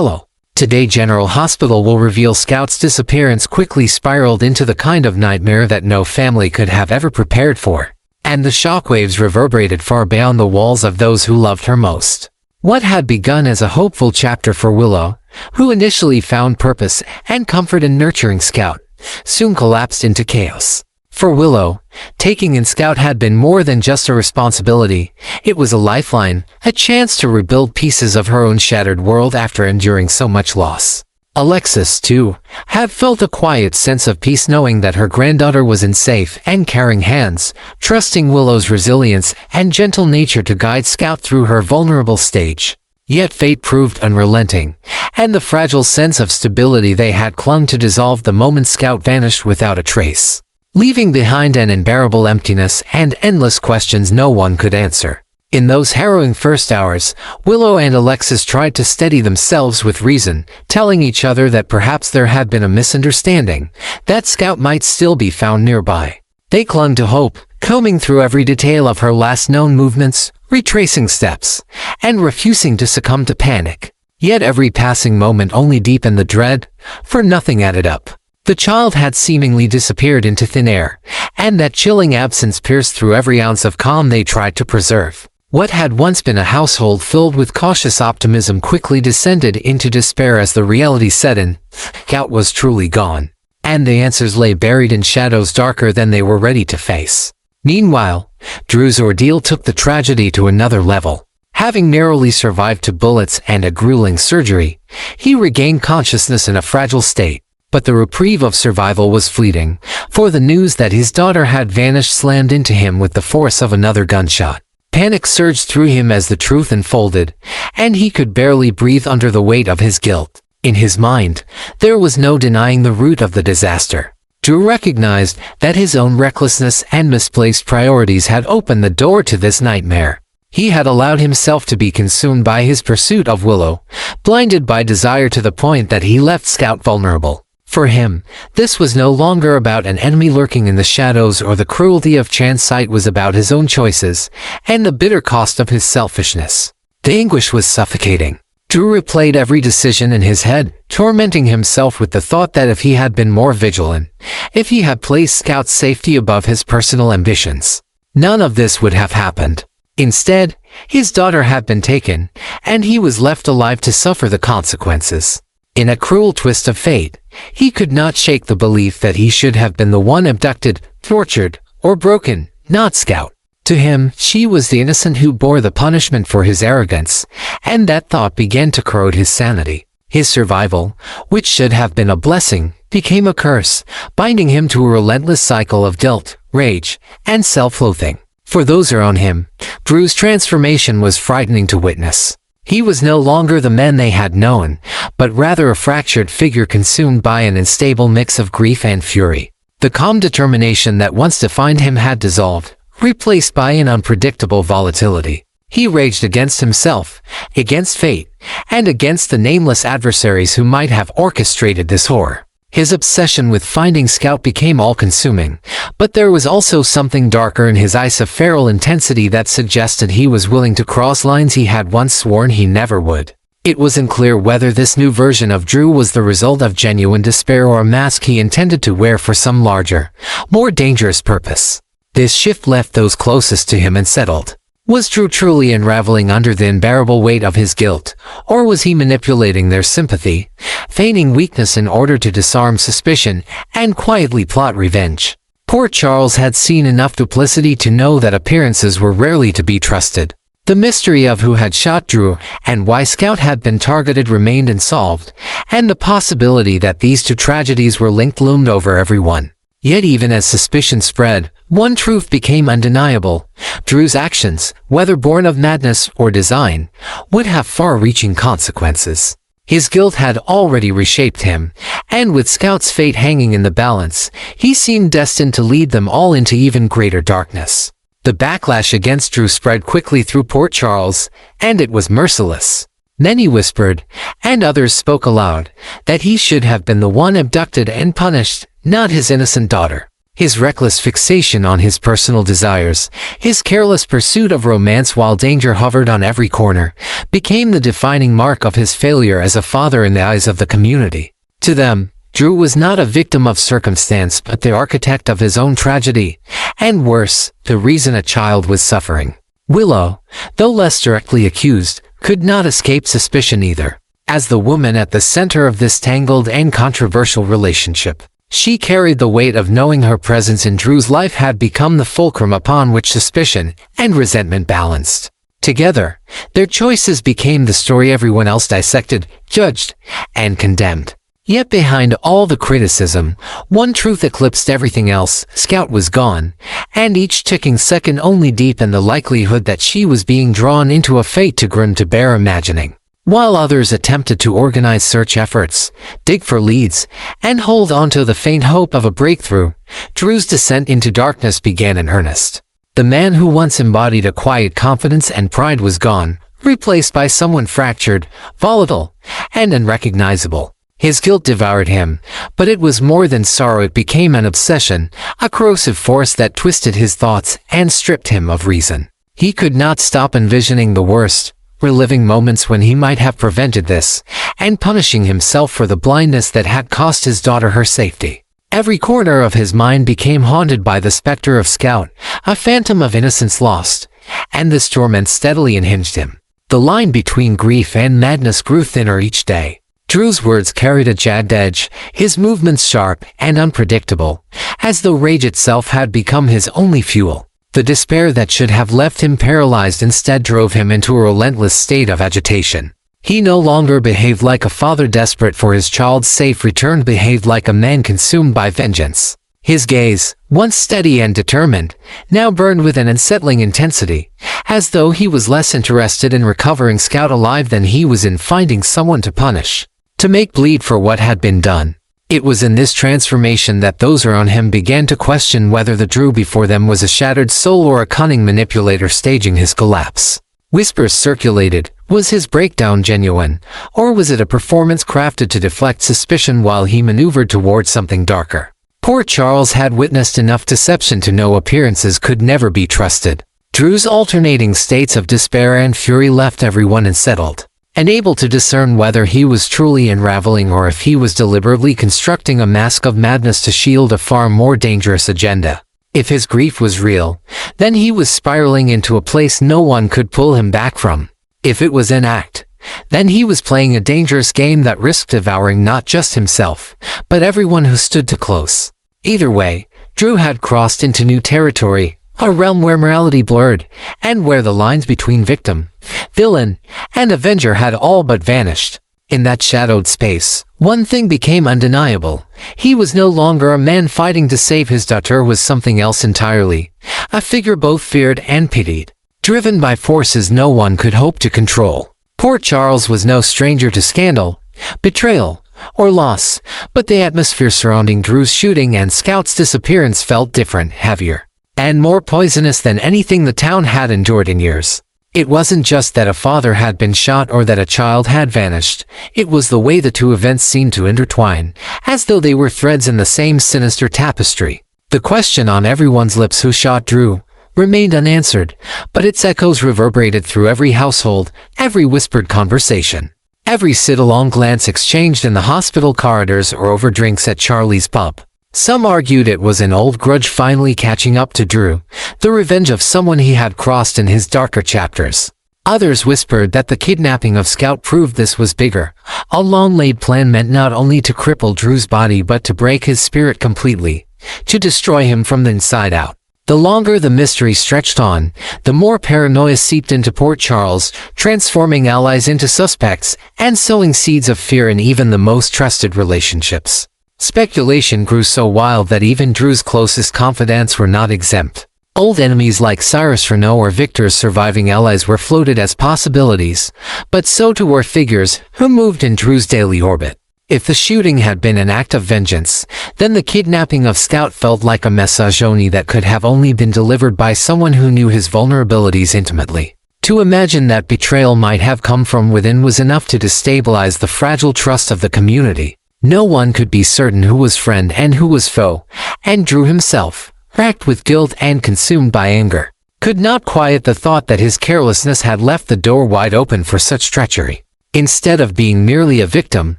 Hello. Today General Hospital will reveal Scout's disappearance quickly spiraled into the kind of nightmare that no family could have ever prepared for, and the shockwaves reverberated far beyond the walls of those who loved her most. What had begun as a hopeful chapter for Willow, who initially found purpose and comfort in nurturing Scout, soon collapsed into chaos. For Willow, taking in Scout had been more than just a responsibility. It was a lifeline, a chance to rebuild pieces of her own shattered world after enduring so much loss. Alexis, too, had felt a quiet sense of peace knowing that her granddaughter was in safe and caring hands, trusting Willow's resilience and gentle nature to guide Scout through her vulnerable stage. Yet fate proved unrelenting, and the fragile sense of stability they had clung to dissolved the moment Scout vanished without a trace, leaving behind an unbearable emptiness and endless questions no one could answer. In those harrowing first hours, Willow and Alexis tried to steady themselves with reason, telling each other that perhaps there had been a misunderstanding, that Scout might still be found nearby. They clung to hope, combing through every detail of her last known movements, retracing steps, and refusing to succumb to panic. Yet every passing moment only deepened the dread, for nothing added up. The child had seemingly disappeared into thin air, and that chilling absence pierced through every ounce of calm they tried to preserve. What had once been a household filled with cautious optimism quickly descended into despair as the reality set in. Scout was truly gone, and the answers lay buried in shadows darker than they were ready to face. Meanwhile, Drew's ordeal took the tragedy to another level. Having narrowly survived 2 bullets and a grueling surgery, he regained consciousness in a fragile state. But the reprieve of survival was fleeting, for the news that his daughter had vanished slammed into him with the force of another gunshot. Panic surged through him as the truth unfolded, and he could barely breathe under the weight of his guilt. In his mind, there was no denying the root of the disaster. Drew recognized that his own recklessness and misplaced priorities had opened the door to this nightmare. He had allowed himself to be consumed by his pursuit of Willow, blinded by desire to the point that he left Scout vulnerable. For him, this was no longer about an enemy lurking in the shadows or the cruelty of chance. It was about his own choices and the bitter cost of his selfishness. The anguish was suffocating. Drew replayed every decision in his head, tormenting himself with the thought that if he had been more vigilant, if he had placed Scout's safety above his personal ambitions, none of this would have happened. Instead, his daughter had been taken, and he was left alive to suffer the consequences. In a cruel twist of fate, he could not shake the belief that he should have been the one abducted, tortured, or broken, not Scout. To him, she was the innocent who bore the punishment for his arrogance, and that thought began to corrode his sanity. His survival, which should have been a blessing, became a curse, binding him to a relentless cycle of guilt, rage, and self-loathing. For those around him, Drew's transformation was frightening to witness. He was no longer the man they had known, but rather a fractured figure consumed by an unstable mix of grief and fury. The calm determination that once defined him had dissolved, replaced by an unpredictable volatility. He raged against himself, against fate, and against the nameless adversaries who might have orchestrated this horror. His obsession with finding Scout became all-consuming, but there was also something darker in his eyes of feral intensity that suggested he was willing to cross lines he had once sworn he never would. It wasn't clear whether this new version of Drew was the result of genuine despair or a mask he intended to wear for some larger, more dangerous purpose. This shift left those closest to him unsettled. Was Drew truly unraveling under the unbearable weight of his guilt, or was he manipulating their sympathy, feigning weakness in order to disarm suspicion and quietly plot revenge? Poor Charles had seen enough duplicity to know that appearances were rarely to be trusted. The mystery of who had shot Drew and why Scout had been targeted remained unsolved, and the possibility that these 2 tragedies were linked loomed over everyone. Yet even as suspicion spread, one truth became undeniable. Drew's actions, whether born of madness or design, would have far-reaching consequences. His guilt had already reshaped him, and with Scout's fate hanging in the balance, he seemed destined to lead them all into even greater darkness. The backlash against Drew spread quickly through Port Charles, and it was merciless. Many whispered, and others spoke aloud, that he should have been the one abducted and punished, not his innocent daughter. His reckless fixation on his personal desires, his careless pursuit of romance while danger hovered on every corner, became the defining mark of his failure as a father in the eyes of the community. To them, Drew was not a victim of circumstance but the architect of his own tragedy, and worse, the reason a child was suffering. Willow, though less directly accused, could not escape suspicion either. As the woman at the center of this tangled and controversial relationship, she carried the weight of knowing her presence in Drew's life had become the fulcrum upon which suspicion and resentment balanced. Together, their choices became the story everyone else dissected, judged, and condemned. Yet behind all the criticism, one truth eclipsed everything else: Scout was gone, and each ticking second only deepened the likelihood that she was being drawn into a fate too grim to bear imagining. While others attempted to organize search efforts, dig for leads, and hold on to the faint hope of a breakthrough, Drew's descent into darkness began in earnest. The man who once embodied a quiet confidence and pride was gone, replaced by someone fractured, volatile, and unrecognizable. His guilt devoured him, but it was more than sorrow. It became an obsession, a corrosive force that twisted his thoughts and stripped him of reason. He could not stop envisioning the worst, reliving moments when he might have prevented this, and punishing himself for the blindness that had cost his daughter her safety. Every corner of his mind became haunted by the specter of Scout, a phantom of innocence lost, and this torment steadily unhinged him. The line between grief and madness grew thinner each day. Drew's words carried a jagged edge, his movements sharp and unpredictable, as though rage itself had become his only fuel. The despair that should have left him paralyzed instead drove him into a relentless state of agitation. He no longer behaved like a father desperate for his child's safe return, behaved like a man consumed by vengeance. His gaze, once steady and determined, now burned with an unsettling intensity, as though he was less interested in recovering Scout alive than he was in finding someone to punish, to make bleed for what had been done. It was in this transformation that those around him began to question whether the Drew before them was a shattered soul or a cunning manipulator staging his collapse. Whispers circulated. Was his breakdown genuine, or was it a performance crafted to deflect suspicion while he maneuvered toward something darker? Poor Charles had witnessed enough deception to know appearances could never be trusted. Drew's alternating states of despair and fury left everyone unsettled, unable to discern whether he was truly unraveling or if he was deliberately constructing a mask of madness to shield a far more dangerous agenda. If his grief was real, then he was spiraling into a place no one could pull him back from. If it was an act, then he was playing a dangerous game that risked devouring not just himself, but everyone who stood too close. Either way, Drew had crossed into new territory, a realm where morality blurred, and where the lines between victim, villain, and avenger had all but vanished. In that shadowed space, one thing became undeniable. He was no longer a man fighting to save his daughter, was something else entirely, a figure both feared and pitied, driven by forces no one could hope to control. Poor Charles was no stranger to scandal, betrayal, or loss, but the atmosphere surrounding Drew's shooting and Scout's disappearance felt different, heavier, and more poisonous than anything the town had endured in years. It wasn't just that a father had been shot or that a child had vanished. It was the way the two events seemed to intertwine, as though they were threads in the same sinister tapestry. The question on everyone's lips, who shot Drew, remained unanswered, but its echoes reverberated through every household, every whispered conversation, every sit-along glance exchanged in the hospital corridors or over drinks at Charlie's pub. Some argued it was an old grudge finally catching up to Drew, the revenge of someone he had crossed in his darker chapters. Others whispered that the kidnapping of Scout proved this was bigger, a long-laid plan meant not only to cripple Drew's body but to break his spirit completely, to destroy him from the inside out. The longer the mystery stretched on, the more paranoia seeped into poor Charles, transforming allies into suspects and sowing seeds of fear in even the most trusted relationships. Speculation grew so wild that even Drew's closest confidants were not exempt. Old enemies like Cyrus Renault or Victor's surviving allies were floated as possibilities, but so too were figures who moved in Drew's daily orbit. If the shooting had been an act of vengeance, then the kidnapping of Scout felt like a messaggio that could have only been delivered by someone who knew his vulnerabilities intimately. To imagine that betrayal might have come from within was enough to destabilize the fragile trust of the community. No one could be certain who was friend and who was foe, and Drew himself, racked with guilt and consumed by anger, could not quiet the thought that his carelessness had left the door wide open for such treachery. Instead of being merely a victim,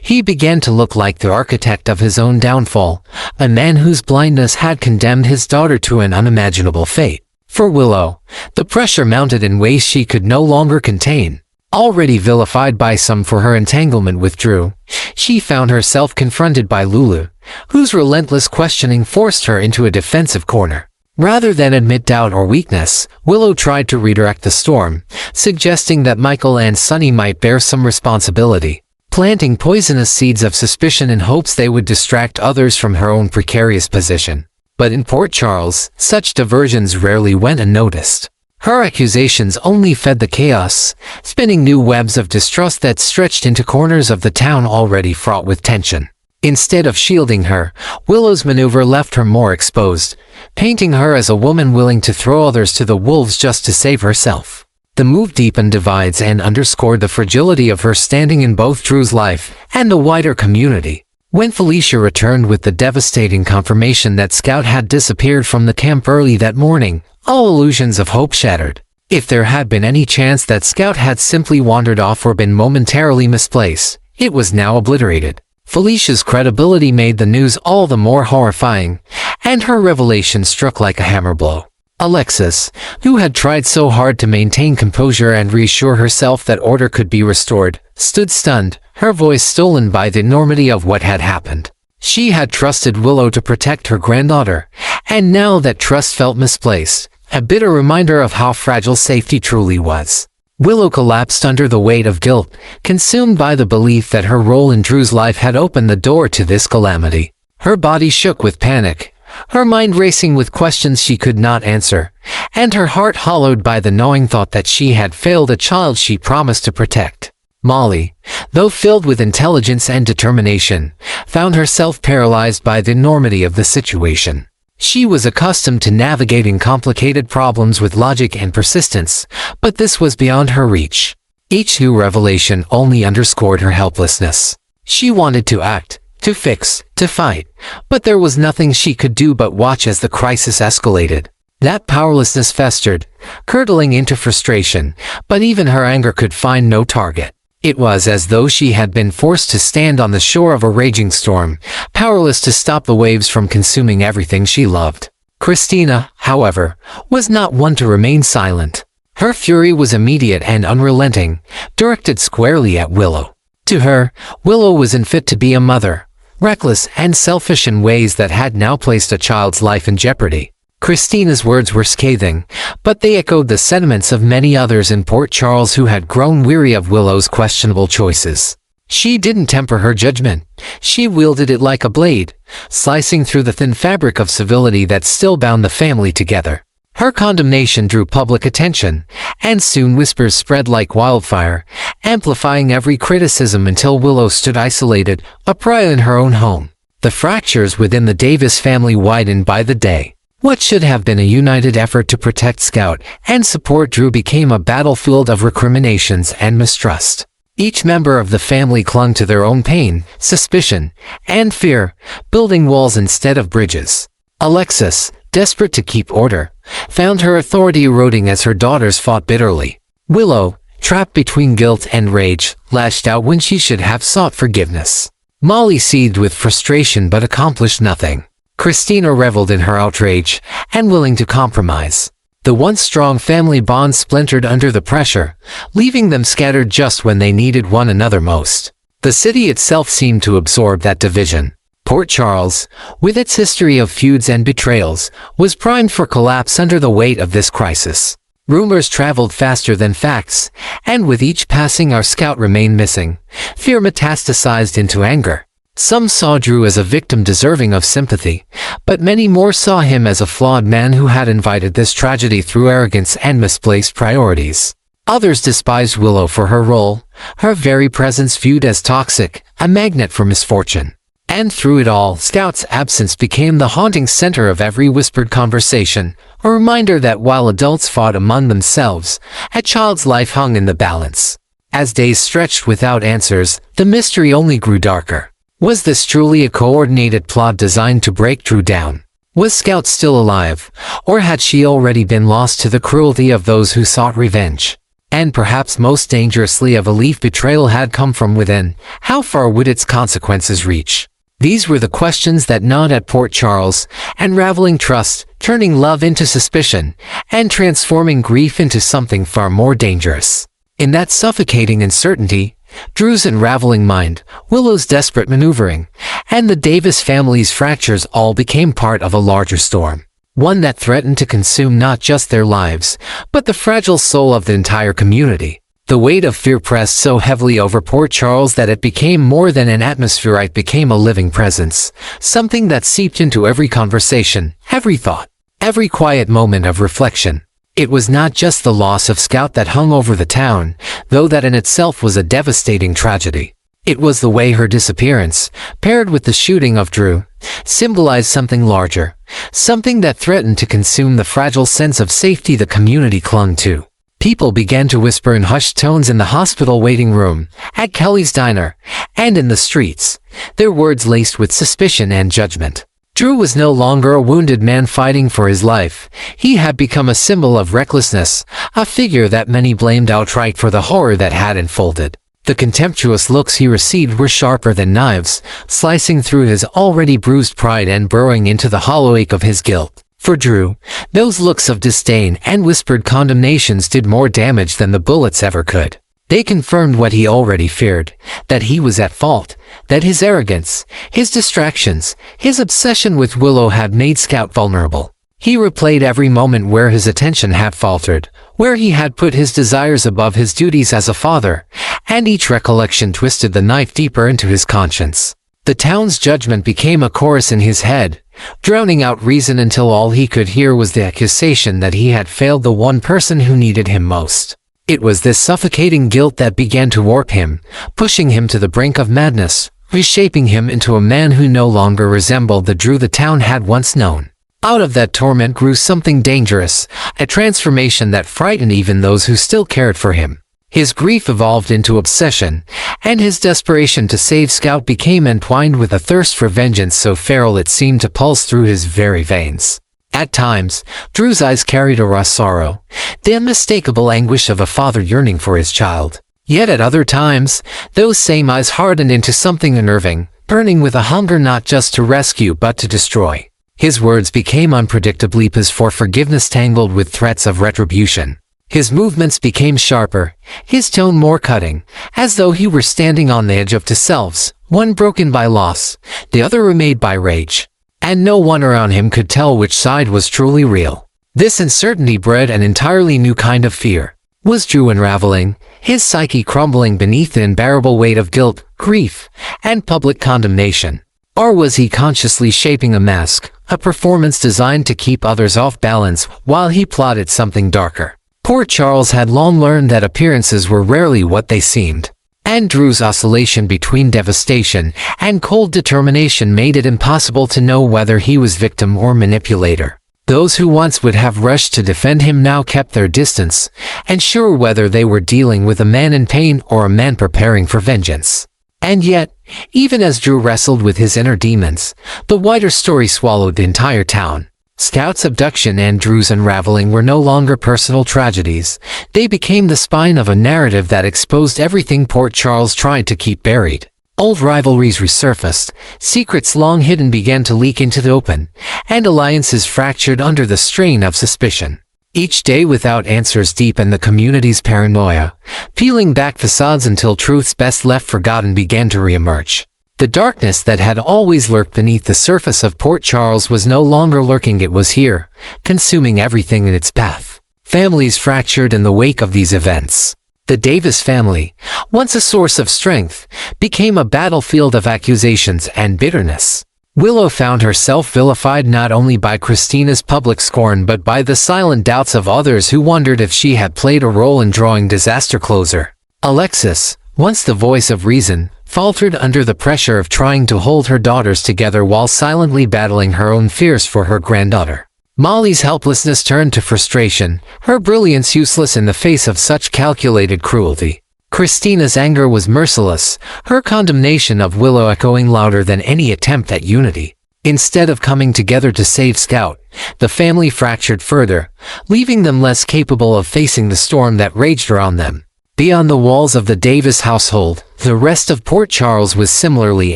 he began to look like the architect of his own downfall, a man whose blindness had condemned his daughter to an unimaginable fate. For Willow, the pressure mounted in ways she could no longer contain. Already vilified by some for her entanglement with Drew, she found herself confronted by Lulu, whose relentless questioning forced her into a defensive corner. Rather than admit doubt or weakness, Willow tried to redirect the storm, suggesting that Michael and Sunny might bear some responsibility, planting poisonous seeds of suspicion in hopes they would distract others from her own precarious position. But in Port Charles, such diversions rarely went unnoticed. Her accusations only fed the chaos, spinning new webs of distrust that stretched into corners of the town already fraught with tension. Instead of shielding her, Willow's maneuver left her more exposed, painting her as a woman willing to throw others to the wolves just to save herself. The move deepened divides and underscored the fragility of her standing in both Drew's life and the wider community. When Felicia returned with the devastating confirmation that Scout had disappeared from the camp early that morning, all illusions of hope shattered. If there had been any chance that Scout had simply wandered off or been momentarily misplaced, it was now obliterated. Felicia's credibility made the news all the more horrifying, and her revelation struck like a hammer blow. Alexis, who had tried so hard to maintain composure and reassure herself that order could be restored, stood stunned, her voice stolen by the enormity of what had happened. She had trusted Willow to protect her granddaughter, and now that trust felt misplaced, a bitter reminder of how fragile safety truly was. Willow collapsed under the weight of guilt, consumed by the belief that her role in Drew's life had opened the door to this calamity. Her body shook with panic, her mind racing with questions she could not answer, and her heart hollowed by the gnawing thought that she had failed a child she promised to protect. Molly, though filled with intelligence and determination, found herself paralyzed by the enormity of the situation. She was accustomed to navigating complicated problems with logic and persistence, but this was beyond her reach. Each new revelation only underscored her helplessness. She wanted to act, to fix, to fight, but there was nothing she could do but watch as the crisis escalated. That powerlessness festered, curdling into frustration, but even her anger could find no target. It was as though she had been forced to stand on the shore of a raging storm, powerless to stop the waves from consuming everything she loved. Christina, however, was not one to remain silent. Her fury was immediate and unrelenting, directed squarely at Willow. To her, Willow was unfit to be a mother, reckless and selfish in ways that had now placed a child's life in jeopardy. Christina's words were scathing, but they echoed the sentiments of many others in Port Charles who had grown weary of Willow's questionable choices. She didn't temper her judgment. She wielded it like a blade, slicing through the thin fabric of civility that still bound the family together. Her condemnation drew public attention, and soon whispers spread like wildfire, amplifying every criticism until Willow stood isolated, a pariah in her own home. The fractures within the Davis family widened by the day. What should have been a united effort to protect Scout and support Drew became a battlefield of recriminations and mistrust. Each member of the family clung to their own pain, suspicion, and fear, building walls instead of bridges. Alexis, desperate to keep order, found her authority eroding as her daughters fought bitterly. Willow, trapped between guilt and rage, lashed out when she should have sought forgiveness. Molly seethed with frustration but accomplished nothing. Christina reveled in her outrage, and willing to compromise. The once strong family bond splintered under the pressure, leaving them scattered just when they needed one another most. The city itself seemed to absorb that division. Port Charles, with its history of feuds and betrayals, was primed for collapse under the weight of this crisis. Rumors traveled faster than facts, and with each passing hour Scout remained missing. Fear metastasized into anger. Some saw Drew as a victim deserving of sympathy, but many more saw him as a flawed man who had invited this tragedy through arrogance and misplaced priorities. Others despised Willow for her role, her very presence viewed as toxic, a magnet for misfortune. And through it all, Scout's absence became the haunting center of every whispered conversation, a reminder that while adults fought among themselves, a child's life hung in the balance. As days stretched without answers, the mystery only grew darker. Was this truly a coordinated plot designed to break Drew down? Was Scout still alive, or had she already been lost to the cruelty of those who sought revenge? And perhaps most dangerously, if a leaf betrayal had come from within, how far would its consequences reach? These were the questions that gnawed at Port Charles, unraveling trust, turning love into suspicion, and transforming grief into something far more dangerous. In that suffocating uncertainty, Drew's unraveling mind, Willow's desperate maneuvering, and the Davis family's fractures all became part of a larger storm. One that threatened to consume not just their lives, but the fragile soul of the entire community. The weight of fear pressed so heavily over Port Charles that it became more than an atmosphere, it became a living presence, something that seeped into every conversation, every thought, every quiet moment of reflection. It was not just the loss of Scout that hung over the town, though that in itself was a devastating tragedy. It was the way her disappearance, paired with the shooting of Drew, symbolized something larger, something that threatened to consume the fragile sense of safety the community clung to. People began to whisper in hushed tones in the hospital waiting room, at Kelly's diner, and in the streets, their words laced with suspicion and judgment. Drew was no longer a wounded man fighting for his life. He had become a symbol of recklessness, a figure that many blamed outright for the horror that had unfolded. The contemptuous looks he received were sharper than knives, slicing through his already bruised pride and burrowing into the hollow ache of his guilt. For Drew, those looks of disdain and whispered condemnations did more damage than the bullets ever could. They confirmed what he already feared, that he was at fault, that his arrogance, his distractions, his obsession with Willow had made Scout vulnerable. He replayed every moment where his attention had faltered, where he had put his desires above his duties as a father, and each recollection twisted the knife deeper into his conscience. The town's judgment became a chorus in his head, drowning out reason until all he could hear was the accusation that he had failed the one person who needed him most. It was this suffocating guilt that began to warp him, pushing him to the brink of madness, reshaping him into a man who no longer resembled the Drew the town had once known. Out of that torment grew something dangerous, a transformation that frightened even those who still cared for him. His grief evolved into obsession, and his desperation to save Scout became entwined with a thirst for vengeance so feral it seemed to pulse through his very veins. At times, Drew's eyes carried a raw sorrow, the unmistakable anguish of a father yearning for his child. Yet at other times, those same eyes hardened into something unnerving, burning with a hunger not just to rescue but to destroy. His words became unpredictably pleas for forgiveness tangled with threats of retribution. His movements became sharper, his tone more cutting, as though he were standing on the edge of two selves, one broken by loss, the other remade by rage. And no one around him could tell which side was truly real. This uncertainty bred an entirely new kind of fear. Was Drew unraveling, his psyche crumbling beneath the unbearable weight of guilt, grief, and public condemnation? Or was he consciously shaping a mask, a performance designed to keep others off balance while he plotted something darker? Port Charles had long learned that appearances were rarely what they seemed. And Drew's oscillation between devastation and cold determination made it impossible to know whether he was victim or manipulator. Those who once would have rushed to defend him now kept their distance, unsure whether they were dealing with a man in pain or a man preparing for vengeance. And yet, even as Drew wrestled with his inner demons, the wider story swallowed the entire town. Scout's abduction and Drew's unraveling were no longer personal tragedies. They became the spine of a narrative that exposed everything Port Charles tried to keep buried. Old rivalries resurfaced, secrets long hidden began to leak into the open, and alliances fractured under the strain of suspicion. Each day without answers deepened the community's paranoia, peeling back facades until truths best left forgotten began to reemerge. The darkness that had always lurked beneath the surface of Port Charles was no longer lurking, it was here, consuming everything in its path. Families fractured in the wake of these events. The Davis family, once a source of strength, became a battlefield of accusations and bitterness. Willow found herself vilified not only by Christina's public scorn but by the silent doubts of others who wondered if she had played a role in drawing disaster closer. Alexis, once the voice of reason, faltered under the pressure of trying to hold her daughters together while silently battling her own fears for her granddaughter. Molly's helplessness turned to frustration, her brilliance useless in the face of such calculated cruelty. Christina's anger was merciless, her condemnation of Willow echoing louder than any attempt at unity. Instead of coming together to save Scout, the family fractured further, leaving them less capable of facing the storm that raged around them. Beyond the walls of the Davis household, the rest of Port Charles was similarly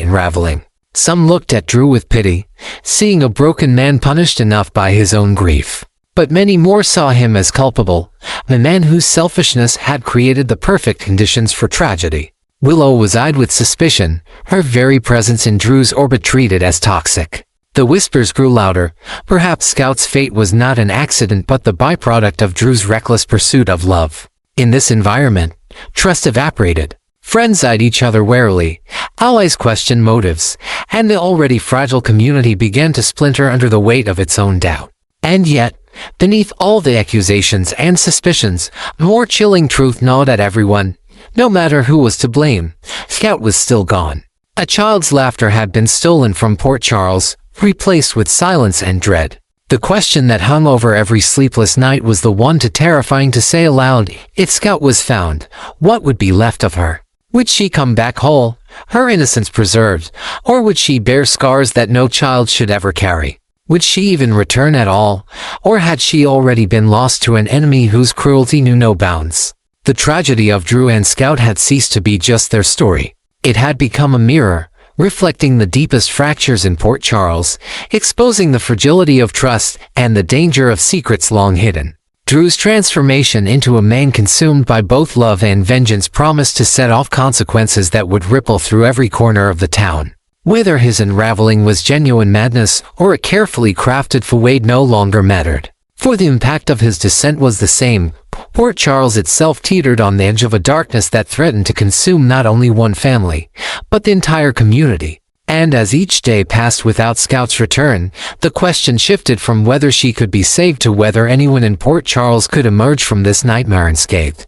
unraveling. Some looked at Drew with pity, seeing a broken man punished enough by his own grief. But many more saw him as culpable, the man whose selfishness had created the perfect conditions for tragedy. Willow was eyed with suspicion, her very presence in Drew's orbit treated as toxic. The whispers grew louder. Perhaps Scout's fate was not an accident but the byproduct of Drew's reckless pursuit of love. In this environment, trust evaporated. Friends eyed each other warily, allies questioned motives, and the already fragile community began to splinter under the weight of its own doubt. And yet, beneath all the accusations and suspicions, a more chilling truth gnawed at everyone. No matter who was to blame, Scout was still gone. A child's laughter had been stolen from Port Charles, replaced with silence and dread. The question that hung over every sleepless night was the one too terrifying to say aloud. If Scout was found, what would be left of her? Would she come back whole, her innocence preserved, or would she bear scars that no child should ever carry? Would she even return at all, or had she already been lost to an enemy whose cruelty knew no bounds? The tragedy of Drew and Scout had ceased to be just their story. It had become a mirror, reflecting the deepest fractures in Port Charles, exposing the fragility of trust and the danger of secrets long hidden. Drew's transformation into a man consumed by both love and vengeance promised to set off consequences that would ripple through every corner of the town. Whether his unraveling was genuine madness or a carefully crafted fauxpas no longer mattered, for the impact of his descent was the same. Port Charles itself teetered on the edge of a darkness that threatened to consume not only one family, but the entire community. And as each day passed without Scout's return, the question shifted from whether she could be saved to whether anyone in Port Charles could emerge from this nightmare unscathed.